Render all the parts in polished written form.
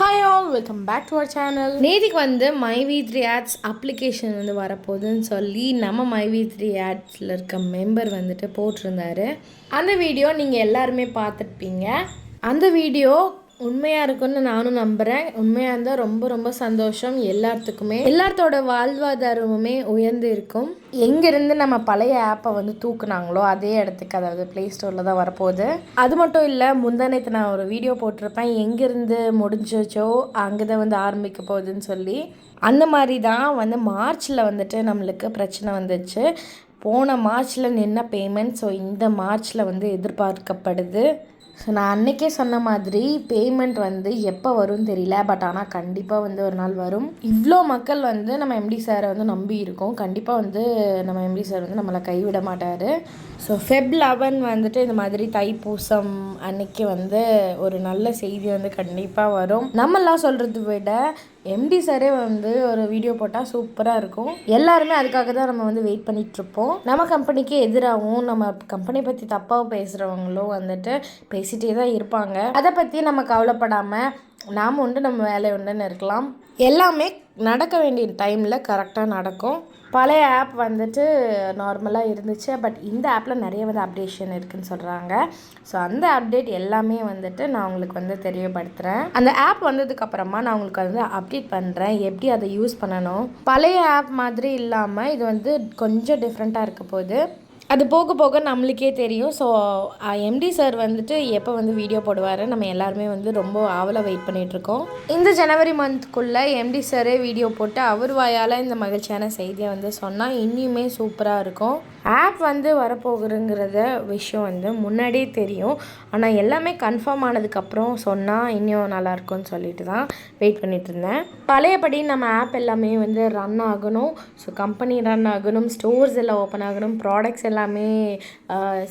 Hi all, welcome back to our channel. நேதிக்கு வந்து myv3 ads application வந்து வரப்போகுதுன்னு சொல்லி நம்ம myv3 adsல இருக்க மெம்பர் வந்துட்டு போட்டிருந்தாரு. அந்த வீடியோ நீங்கள் எல்லாருமே பார்த்துருப்பீங்க. அந்த வீடியோ உண்மையாக இருக்குன்னு நானும் நம்புகிறேன். உண்மையாக இருந்தால் ரொம்ப ரொம்ப சந்தோஷம். எல்லாத்தோட வாழ்வாதாரமுமே உயர்ந்து இருக்கும். எங்கேருந்து நம்ம பழைய ஆப்பை வந்து தூக்குனாங்களோ அதே இடத்துக்கு, அதாவது ப்ளே ஸ்டோரில் தான் வரப்போகுது. அது மட்டும் இல்லை, முந்தானேத்து நான் ஒரு வீடியோ போட்டிருப்பேன், எங்கேருந்து முடிஞ்சோ அங்கே தான் வந்து ஆரம்பிக்க போகுதுன்னு சொல்லி. அந்த மாதிரி தான் வந்து மார்ச்சில் வந்துட்டு நம்மளுக்கு பிரச்சனை வந்துச்சு. போன மார்ச்சில் நின்ன பேமெண்ட் இந்த மார்ச்சில் வந்து எதிர்பார்க்கப்படுது. ஸோ நான் அன்றைக்கே சொன்ன மாதிரி பேமெண்ட் வந்து எப்போ வரும்னு தெரியல, பட் ஆனால் கண்டிப்பாக வந்து ஒரு நாள் வரும். இவ்வளோ மக்கள் வந்து நம்ம எம்டி சாரை வந்து நம்பி இருக்கோம். கண்டிப்பாக வந்து நம்ம எம்டி சார் வந்து நம்மளை கைவிட மாட்டார். ஸோ Feb 11 வந்துட்டு இந்த மாதிரி தைப்பூசம் அன்னைக்கு வந்து ஒரு நல்ல செய்தி வந்து கண்டிப்பாக வரும். நம்மளாம் சொல்கிறத விட எம்டி சாரே வந்து ஒரு வீடியோ போட்டால் சூப்பராக இருக்கும். எல்லாருமே அதுக்காக தான் நம்ம வந்து வெயிட் பண்ணிகிட்ருப்போம். நம்ம கம்பெனிக்கு எதிராகவும் நம்ம கம்பெனி பற்றி தப்பாக பேசுகிறவங்களும் வந்துட்டு பேசிகிட்டே தான் இருப்பாங்க. அதை பற்றி நம்ம கவலைப்படாமல் நாம் உண்டு நம்ம வேலை உண்டுன்னு இருக்கலாம். எல்லாமே நடக்க வேண்டிய டைமில் கரெக்டாக நடக்கும். பழைய ஆப் வந்துட்டு நார்மலாக இருந்துச்சு, பட் இந்த ஆப்பில் நிறைய வந்து அப்டேஷன் இருக்குதுன்னு சொல்கிறாங்க. ஸோ அந்த அப்டேட் எல்லாமே வந்துட்டு நான் உங்களுக்கு வந்து தெரியப்படுத்துகிறேன். அந்த ஆப் வந்ததுக்கப்புறமா நான் உங்களுக்கு வந்து அப்டேட் பண்ணுறேன் எப்படி அதை யூஸ் பண்ணணும். பழைய ஆப் மாதிரி இல்லாமல் இது வந்து கொஞ்சம் டிஃப்ரெண்ட்டாக இருக்க போகுது. அது போக போக நம்மளுக்கே தெரியும். ஸோ எம்டி சார் வந்துட்டு எப்போ வந்து வீடியோ போடுவார், நம்ம எல்லாருமே வந்து ரொம்ப ஆவலாக வெயிட் பண்ணிகிட்ருக்கோம். இந்த ஜனவரி மந்த்க்குள்ளே எம்டி சாரே வீடியோ போட்டு அவர் வாயால் இந்த மகிழ்ச்சியான செய்தியை வந்து சொன்னால் இன்னுமே சூப்பராக இருக்கும். ஆப் வந்து வரப்போகுதுங்கிறத விஷயம் வந்து முன்னாடியே தெரியும். ஆனால் எல்லாமே கன்ஃபார்ம் ஆனதுக்கப்புறம் சொன்னால் இன்னும் நல்லாயிருக்கும்னு சொல்லிட்டு தான் வெயிட் பண்ணிகிட்டு இருந்தேன். பழையபடி நம்ம ஆப் எல்லாமே வந்து ரன் ஆகணும். ஸோ கம்பெனி ரன் ஆகணும், ஸ்டோர்ஸ் எல்லாம் ஓப்பன் ஆகணும், ப்ராடக்ட்ஸ் எல்லாமே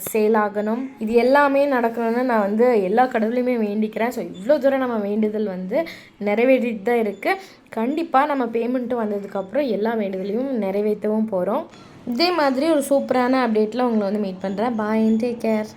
சேல் ஆகணும். இது எல்லாமே நடக்கணும்னு நான் வந்து எல்லா கடவுளையுமே வேண்டிக்கிறேன். ஸோ இவ்வளோ தூரம் நம்ம வேண்டுதல் வந்து நிறைவேறிட்டு தான் இருக்குது. கண்டிப்பாக நம்ம பேமெண்ட்டு வந்ததுக்கப்புறம் எல்லா வேண்டுதலையும் நிறைவேற்றவும் போகிறோம். இதே மாதிரி ஒரு சூப்பரான அப்டேட்டில் உங்களை வந்து மீட் பண்ணுறேன். பாய் அண்ட் டேக் கேர்.